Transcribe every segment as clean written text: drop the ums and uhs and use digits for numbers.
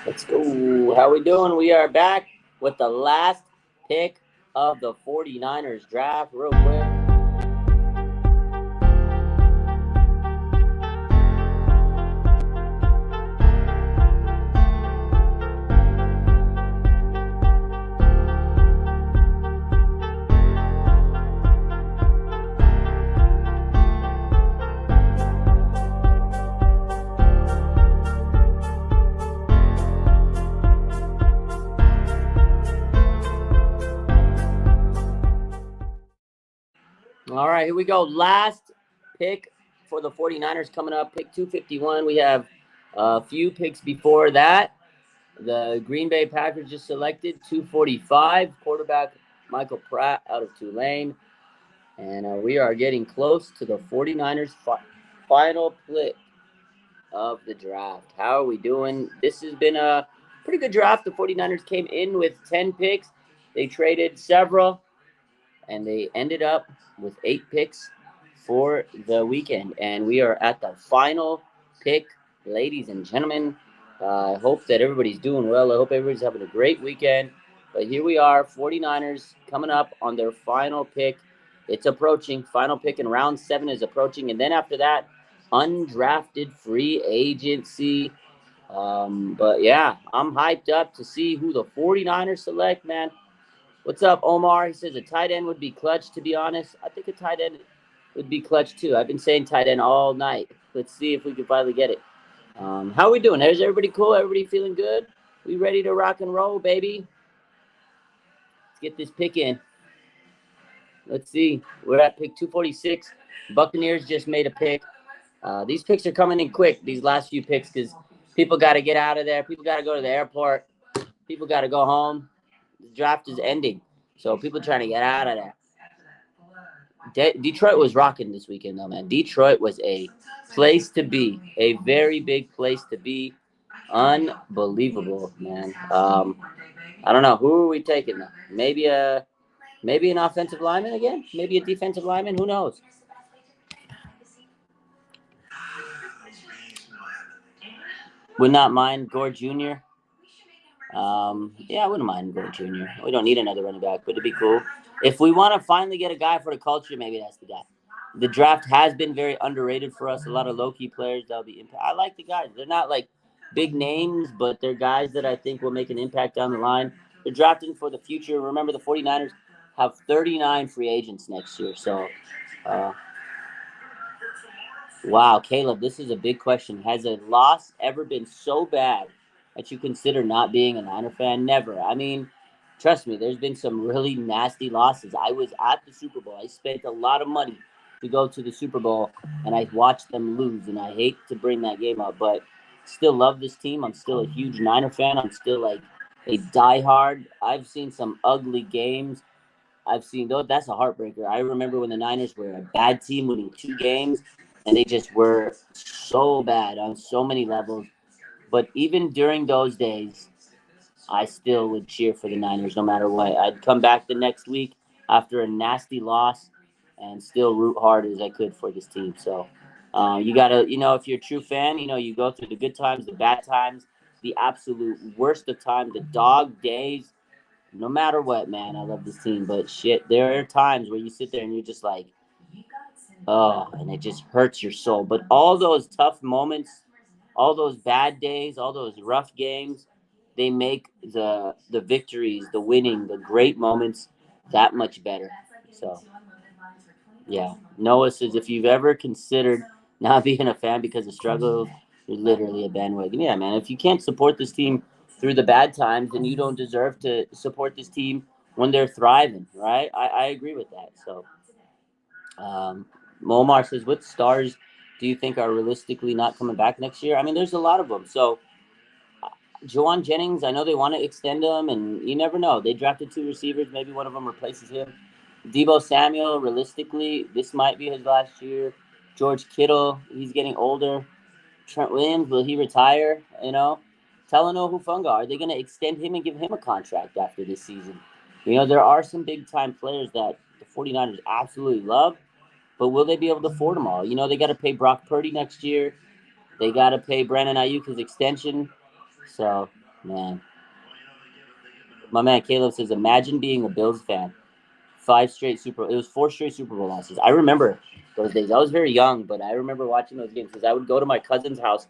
Let's go. How we doing? We are back with the last pick of the 49ers draft. Real quick. All right, here we go. Last pick for the 49ers coming up, pick 251. We have a few picks before that. The Green Bay Packers just selected 245, quarterback Michael Pratt out of Tulane. And we are getting close to the 49ers' final pick of the draft. How are we doing? This has been a pretty good draft. The 49ers came in with 10 picks. They traded several, and they ended up with 8 picks for the weekend. And we are at the final pick, ladies and gentlemen. I hope that everybody's doing well. I hope everybody's having a great weekend. But here we are, 49ers coming up on their final pick. It's approaching. Final pick in round 7 is approaching. And then after that, undrafted free agency. But yeah, I'm hyped up to see who the 49ers select, man. What's up, Omar? He says a tight end would be clutch, to be honest. I think a tight end would be clutch, too. I've been saying tight end all night. Let's see if we can finally get it. How are we doing? Is everybody cool? Everybody feeling good? We ready to rock and roll, baby? Let's get this pick in. Let's see. We're at pick 246. Buccaneers just made a pick. These picks are coming in quick, these last few picks, because people got to get out of there. People got to go to the airport. People got to go home. The draft is ending. So people trying to get out of there. Detroit was rocking this weekend, though, man. Detroit was a place to be, a very big place to be. Unbelievable, man. I don't know. Who are we taking, though? Maybe an offensive lineman again? Maybe a defensive lineman? Who knows? Would not mind Gore Jr. Yeah, I wouldn't mind Gore Jr. We don't need another running back, but it'd be cool. If we want to finally get a guy for the culture, maybe that's the guy. The draft has been very underrated for us. A lot of low-key players that'll be impact. I like the guys. They're not like big names, but they're guys that I think will make an impact down the line. They're drafting for the future. Remember, the 49ers have 39 free agents next year. So, uh, wow, Caleb, this is a big question. Has a loss ever been so bad that you consider not being a Niner fan? Never. I mean, trust me, there's been some really nasty losses. I was at the Super Bowl. I spent a lot of money to go to the Super Bowl, and I watched them lose, and I hate to bring that game up, but still love this team. I'm still a huge Niner fan. I'm still like a diehard. I've seen some ugly games. I've seen though that's a heartbreaker. I remember when the Niners were a bad team, winning 2 games, and they just were so bad on so many levels. But even during those days, I still would cheer for the Niners no matter what. I'd come back the next week after a nasty loss and still root hard as I could for this team. So you gotta, if you're a true fan, you go through the good times, the bad times, the absolute worst of times, the dog days. No matter what, man, I love this team. But shit, there are times where you sit there and you're just like, oh, and it just hurts your soul. But all those tough moments, all those bad days, all those rough games, they make the victories, the winning, the great moments that much better. So yeah, Noah says if you've ever considered not being a fan because of struggles, you're literally a bandwagon. Yeah, man. If you can't support this team through the bad times, then you don't deserve to support this team when they're thriving, right? I agree with that. So, Momar says, what stars do you think are realistically not coming back next year? I mean, there's a lot of them. So, Jawan Jennings, I know they want to extend him, and you never know. They drafted 2 receivers. Maybe one of them replaces him. Debo Samuel, realistically, this might be his last year. George Kittle, he's getting older. Trent Williams, will he retire? Talanoa Hufanga, are they going to extend him and give him a contract after this season? There are some big-time players that the 49ers absolutely love, but will they be able to afford them all? They got to pay Brock Purdy next year. They got to pay Brandon Ayuk his extension. So, man. My man Caleb says, imagine being a Bills fan. It was 4 straight Super Bowl losses. I remember those days. I was very young, but I remember watching those games because I would go to my cousin's house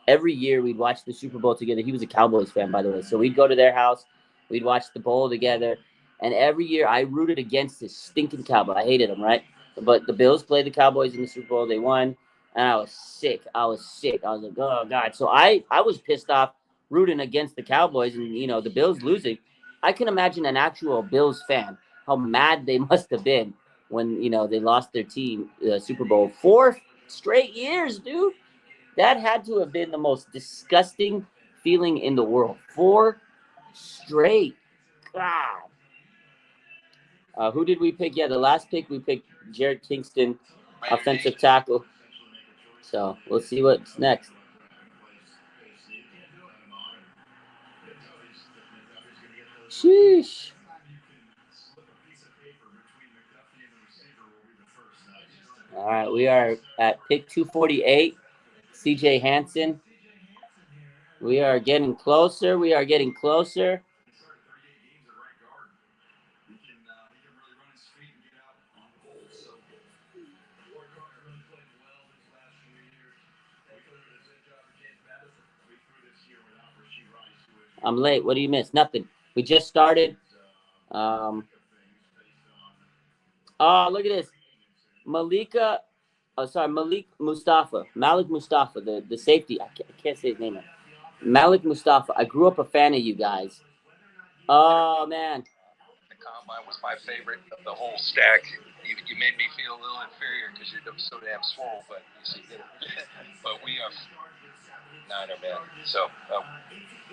every year. We'd watch the Super Bowl together. He was a Cowboys fan, by the way. So we'd go to their house. We'd watch the bowl together. And every year I rooted against this stinking Cowboy. I hated them, right? But the Bills played the Cowboys in the Super Bowl. They won. And I was sick. I was like, oh, God. So I was pissed off rooting against the Cowboys and, the Bills losing. I can imagine an actual Bills fan, how mad they must have been when, they lost their team Super Bowl 4 straight years, dude. That had to have been the most disgusting feeling in the world. 4 straight. God. Who did we pick? Yeah, the last pick we picked Jared Kingston, offensive tackle. So we'll see what's next. Sheesh. All right, we are at pick 248. CJ Hansen. We are getting closer. I'm late. What do you miss? Nothing. We just started. Oh, look at this. Malik Mustafa. Malik Mustafa, the safety. I can't say his name. Malik Mustafa. I grew up a fan of you guys. Oh, man. The combine was my favorite of the whole stack. You made me feel a little inferior because you're so damn swole, but but we are Niner, man. So.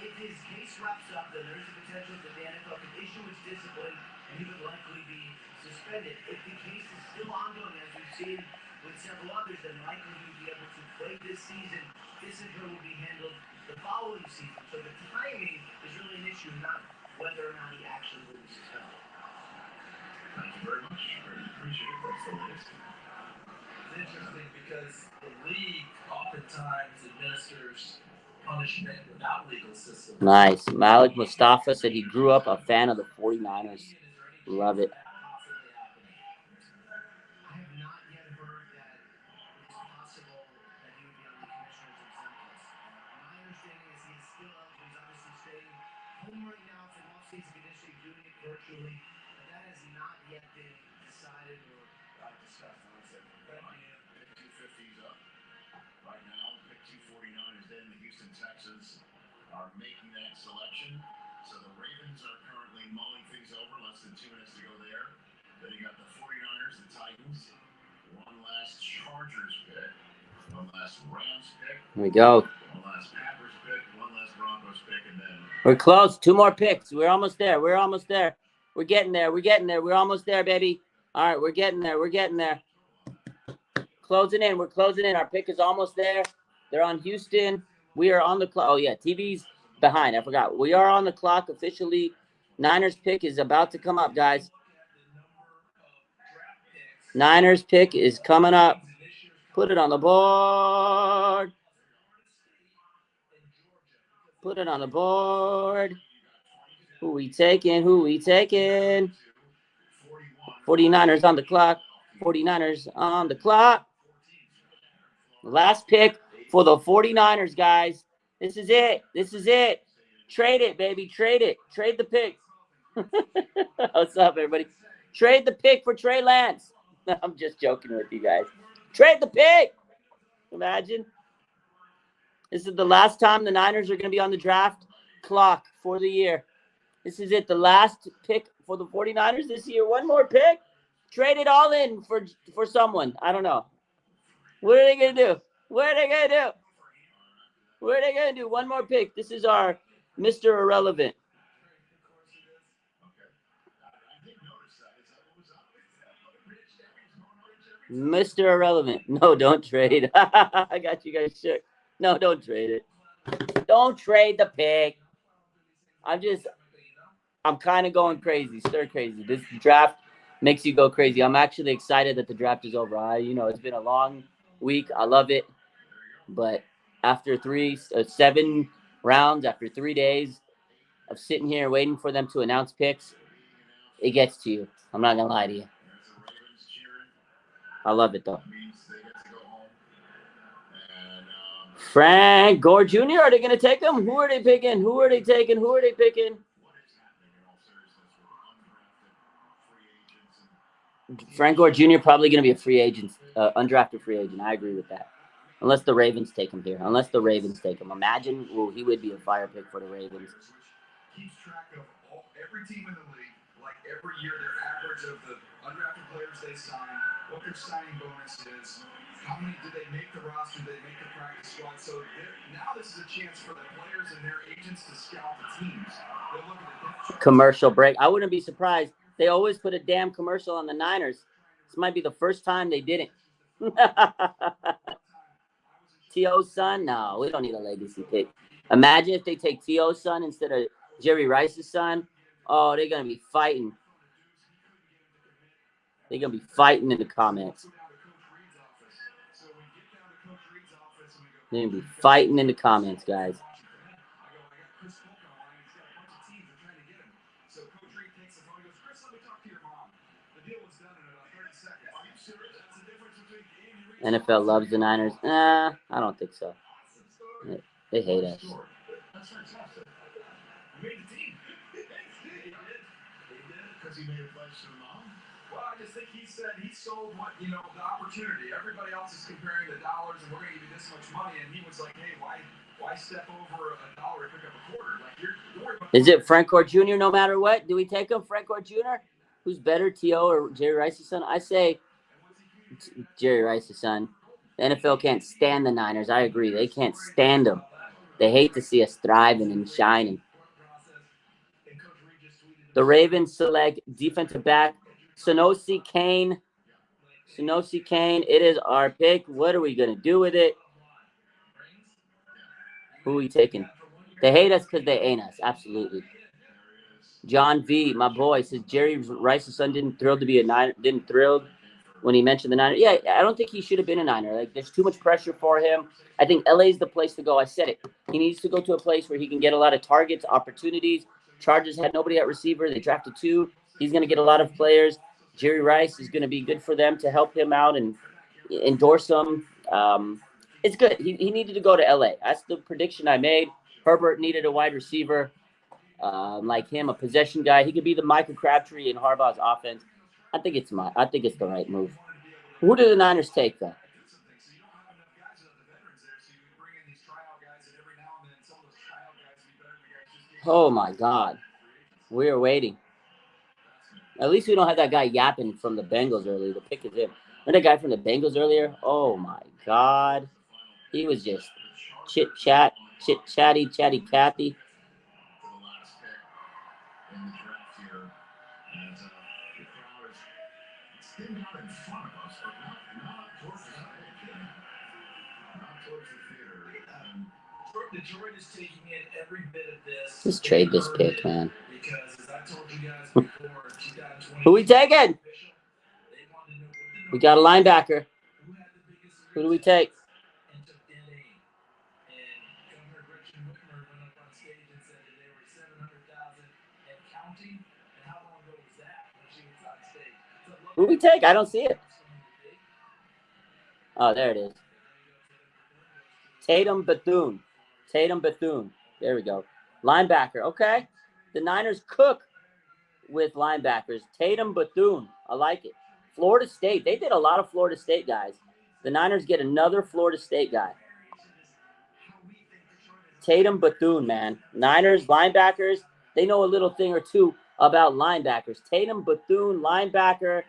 If his case wraps up, then there's a potential that the NFL could issue his discipline, and he would likely be suspended. If the case is still ongoing, as we've seen with several others, then likely he would be able to play this season. Discipline will be handled the following season. So the timing is really an issue, not whether or not he actually will be suspended. Thank you very much. Very appreciate it. That's the latest. It's interesting because the league oftentimes administers punishment without legal system. Nice. Malik Mustafa said he grew up a fan of the 49ers. Love it. I have not yet heard that it's possible that he would be on the commissioner's exempt list. My understanding is he's still eligible. He's obviously staying home right now for off-season conditioning, doing it virtually. But that has not yet been decided or discussed. Pick 250 is up. Right now, pick 249 is in. The Houston Texans are making that selection. So the Ravens are currently mulling things over. Less than 2 minutes to go there. Then you got the 49ers, the Titans. One last Chargers pick. One last Rams pick. Here we go. One last Packers pick. One last Broncos pick. And then... We're close. 2 more picks. We're almost there. We're getting there. We're almost there, baby. All right, we're getting there. Closing in. We're closing in. Our pick is almost there. They're on Houston. We are on the clock. Oh, yeah, TV's behind. I forgot. We are on the clock officially. Niners pick is about to come up, guys. Niners pick is coming up. Put it on the board. Who we taking? 49ers on the clock. 49ers on the clock. Last pick for the 49ers, guys. This is it. Trade it, baby. Trade it. Trade the pick. What's up, everybody? Trade the pick for Trey Lance. I'm just joking with you guys. Trade the pick. Imagine. This is the last time the Niners are going to be on the draft clock for the year. This is it. The last pick for the 49ers this year. One more pick. Trade it all in for someone. I don't know. What are they going to do? What are they going to do? One more pick. This is our Mr. Irrelevant. Mr. Irrelevant. No, don't trade. I got you guys shook. No, don't trade it. Don't trade the pick. I'm kind of going crazy, stir crazy. This draft makes you go crazy. I'm actually excited that the draft is over. It's been a long week. I love it. But after 7 rounds, after 3 days of sitting here waiting for them to announce picks, it gets to you. I'm not going to lie to you. I love it, though. Frank Gore Jr., are they going to take him? Who are they picking? Who are they taking? Who are they picking? Frank Gore Jr. probably going to be a free agent, undrafted free agent. I agree with that. Unless the Ravens take him here. Unless the Ravens take him. Imagine, he would be a fire pick for the Ravens. Keeps track of every team in the league, like every year, their average of the undrafted players they sign, what their signing bonus is, how many did they make the roster, did they make the practice squad. So now this is a chance for the players and their agents to scout the teams. They'll look at the depth chart. Commercial break. I wouldn't be surprised. They always put a damn commercial on the Niners. This might be the first time they didn't. T.O.'s son? No, we don't need a legacy pick. Imagine if they take T.O.'s son instead of Jerry Rice's son. Oh, they're going to be fighting. They're going to be fighting in the comments. They're going to be fighting in the comments, guys. NFL loves the Niners. I don't think so. They hate us. Well, I just think he said he sold the opportunity. Everybody else is comparing the dollars, and we're going to give you this much money. And he was like, hey, why step over $1 and pick up a quarter? Like, you're is it Frank Gore Jr. no matter what? Do we take him, Frank Gore Jr.? Who's better, T.O. or Jerry Rice's son? I say Jerry Rice's son. The NFL can't stand the Niners. I agree. They can't stand them. They hate to see us thriving and shining. The Ravens select defensive back Sonosi Kane. Sonosi Kane. It is our pick. What are we going to do with it? Who are we taking? They hate us because they ain't us. Absolutely. John V, my boy, says Jerry Rice's son didn't thrill to be a Niner. Didn't thrill when he mentioned the Niners. Yeah, I don't think he should have been a Niner. Like, there's too much pressure for him. I think LA's the place to go. I said it. He needs to go to a place where he can get a lot of targets, opportunities. Chargers had nobody at receiver. They drafted 2. He's going to get a lot of players. Jerry Rice is going to be good for them to help him out and endorse him. It's good. He needed to go to LA. That's the prediction I made. Herbert needed a wide receiver. Like him, a possession guy. He could be the Michael Crabtree in Harbaugh's offense. I think it's the right move. Who do the Niners take, though? Oh, my God. We are waiting. At least we don't have that guy yapping from the Bengals earlier. The pick is him. Remember that guy from the Bengals earlier? Oh, my God. He was just chatty Cathy. Detroit is taking in every bit of this. Just trade this pick, man. Because as I told you guys before, who we taking? We got a linebacker. Who do we take? Who do we take? I don't see it. Oh, there it is. Tatum Bethune. There we go. Linebacker. Okay. The Niners cook with linebackers. Tatum Bethune. I like it. Florida State. They did a lot of Florida State guys. The Niners get another Florida State guy. Tatum Bethune, man. Niners linebackers. They know a little thing or two about linebackers. Tatum Bethune, linebacker.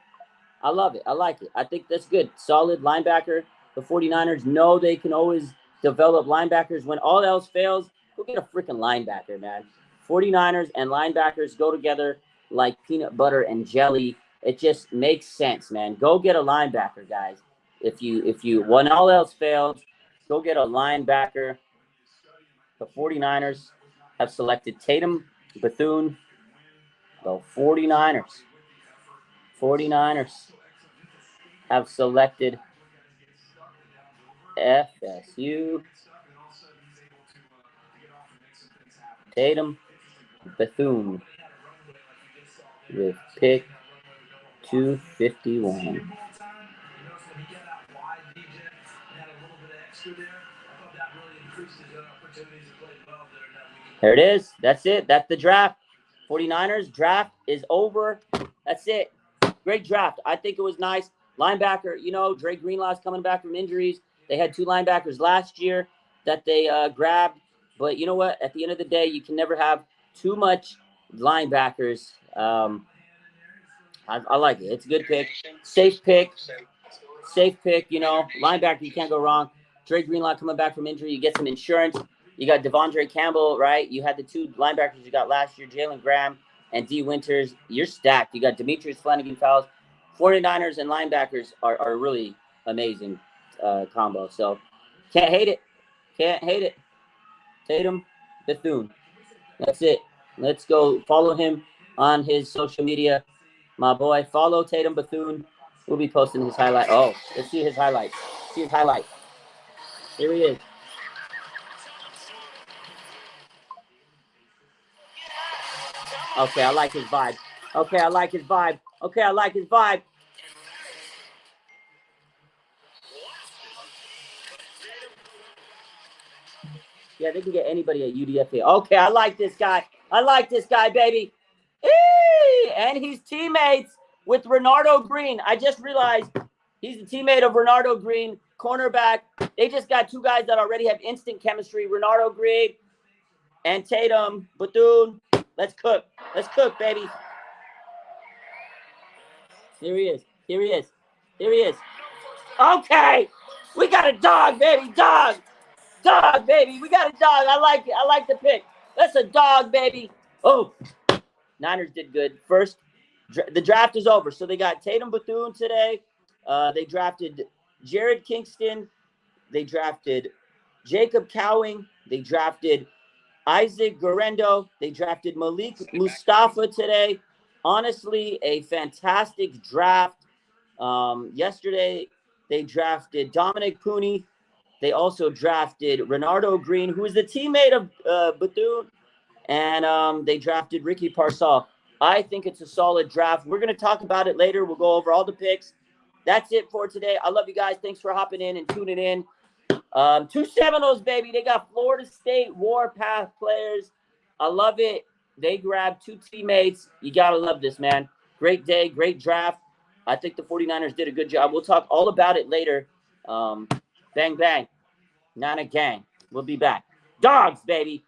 I love it. I like it. I think that's good. Solid linebacker. The 49ers know they can always develop linebackers. When all else fails, go get a freaking linebacker, man. 49ers and linebackers go together like peanut butter and jelly. It just makes sense, man. Go get a linebacker, guys. If you when all else fails, go get a linebacker. The 49ers have selected Tatum Bethune. The 49ers have selected FSU. Tatum, Bethune with pick 251. There it is. That's it. That's the draft. 49ers draft is over. That's it. Great draft. I think it was nice. Linebacker, Dre Greenlaw's coming back from injuries. They had 2 linebackers last year that they grabbed. But you know what? At the end of the day, you can never have too much linebackers. I like it. It's a good pick. Safe pick. Linebacker, you can't go wrong. Dre Greenlaw coming back from injury. You get some insurance. You got Devondre Campbell, right? You had the 2 linebackers you got last year, Jalen Graham and D. Winters. You're stacked. You got Demetrius Flanagan-Fowles. 49ers and linebackers are really amazing combo. So can't hate it. Can't hate it. Tatum, Bethune. That's it. Let's go follow him on his social media. My boy, follow Tatum Bethune. We'll be posting his highlight. Oh, let's see his highlights. See his highlight. Here he is. Okay, I like his vibe. Okay, I like his vibe. Okay, I like his vibe. Yeah, they can get anybody at UDFA. Okay, I like this guy. I like this guy, baby. Eee! And he's teammates with Renardo Green. I just realized he's a teammate of Renardo Green, cornerback. They just got 2 guys that already have instant chemistry, Renardo Green and Tatum Bethune. Let's cook. Let's cook, baby. Here he is. Here he is. Here he is. Okay. We got a dog, baby. Dog. Dog, baby. We got a dog. I like it. I like the pick. That's a dog, baby. Oh, Niners did good. First, the draft is over. So they got Tatum Bethune today. They drafted Jared Kingston. They drafted Jacob Cowing. They drafted Isaac Guerrero. They drafted Malik Mustafa today. Honestly, a fantastic draft. Yesterday, they drafted Dominic Pooney. They also drafted Renardo Green, who is the teammate of Bethune. And they drafted Ricky Parcell. I think it's a solid draft. We're going to talk about it later. We'll go over all the picks. That's it for today. I love you guys. Thanks for hopping in and tuning in. 2 Seminoles, baby. They got Florida State Warpath players. I love it. They grabbed 2 teammates. You got to love this, man. Great day, great draft. I think the 49ers did a good job. We'll talk all about it later. Bang, bang. Nana gang. We'll be back. Dogs, baby.